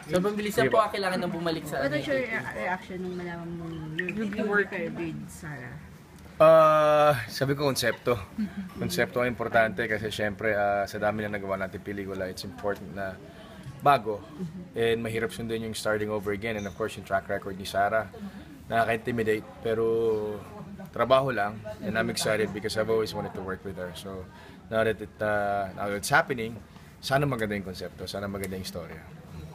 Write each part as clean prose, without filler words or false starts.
So, mabilisan po ang kailangan ng bumalik sa What was your reaction nung malaman mong you're paired with Sarah? Sabi ko konsepto. Konsepto ang importante kasi syempre sa dami na nagawa natin pelikula, it's important na bago. And mahirap sundin yung starting over again. And of course, yung track record ni Sarah, nakaka-intimidate. Pero trabaho lang. And I'm excited because I've always wanted to work with her. So now that it's happening, sana maganda yung konsepto, sana maganda yung istorya.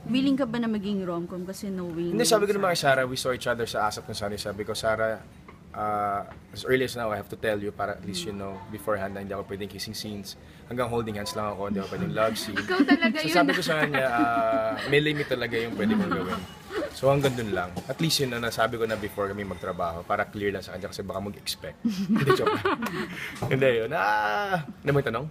Willing ka ba na maging rom-com kasi knowing... Hindi, sabi ko naman kay Sarah, we saw each other sa Asap kung saan. Sabi ko, Sarah, as early as now, I have to tell you para at least you know beforehand na hindi ako pwedeng kissing scenes. Hanggang holding hands lang ako, hindi ako pwedeng love scene. Ikaw talaga So yun. sabi ko sa kanya, may limit talaga yung pwede kong gawin. So hanggang dun lang. At least yun na nasabi ko na before kami magtrabaho para clear lang sa kanya kasi baka mag-expect. Hindi, joke lang. Hindi yun. Ano mo yung tanong?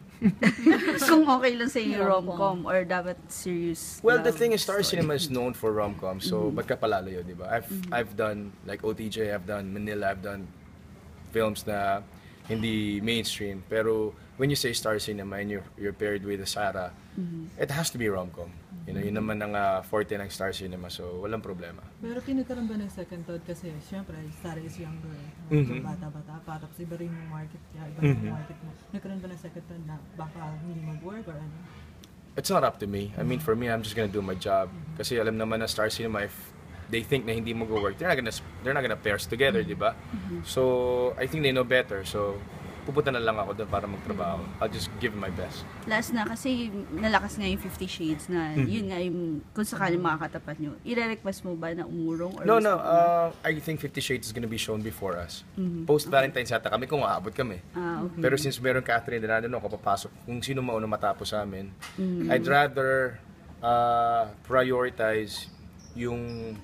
Kung okay lang sa inyo rom-com or dapat serious? Well, the thing is, Star Cinema is known for rom-com, so ba't ka palalayo, di ba? I've done, like OTJ, I've done Manila, I've done films na hindi mainstream. Pero when you say Star Cinema and you're paired with Sarah, it has to be rom-com. You know, yun naman ang forte ng Star Cinema, so walang problema. Pero kinagkaroon ba ng second thought kasi syempre Sarah is younger, medyo bata-bata pa, tapos iba rin yung market niya, iba rin yung market mo. Nagkaroon ba ng second thought na baka hindi mag-work or ano? It's not up to me. I mean, for me, I'm just gonna do my job. Kasi alam naman na Star Cinema, if they think na hindi mag-work, they're not gonna pair us together, di ba? So, I think they know better. So, pupunta na lang ako doon para magtrabaho. I'll just give my best. Last na, kasi nalakas nga yung 50 Shades na yun nga yung kung sakaling makakatapat nyo. I-request mo ba na umurong? Or No. I think 50 Shades is gonna be shown before us. Post-Valentine's yata kami kung aabot kami. Okay. Pero since meron Catherine na nandun ako papasok, kung sino mauna matapos sa amin, I'd rather prioritize yung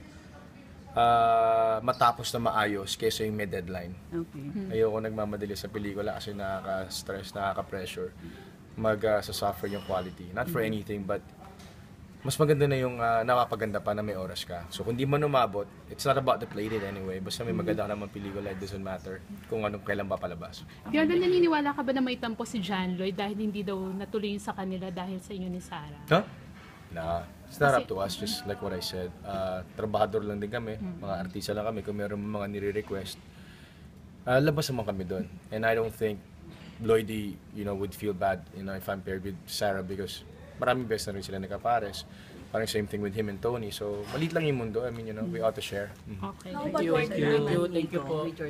matapos na maayos kaysa yung may deadline. Okay. Ayoko nagmamadali sa pelikula kasi nakaka-stress, nakaka-pressure, mag-suffer yung quality. Not for anything, but mas maganda na yung nakapaganda pa na may oras ka. So kung di man umabot, it's not about the plated anyway. Basta may maganda ka naman pelikula, it doesn't matter kung anong kailan ba palabas. Fiona, naniniwala ka ba na may tampo si John Lloyd dahil hindi daw natuloy sa kanila dahil sa inyo ni Sarah? Huh? Nah, it's not up to us, just like what I said. Trabahador lang din kami, mga artista lang kami. Kung meron mga nire-request, labas naman kami doon. And I don't think Lloydie, would feel bad, if I'm paired with Sarah because maraming best na rin sila nagkapares. Parang same thing with him and Tony. So, maliit lang yung mundo. I mean, we ought to share. Okay. Thank you po.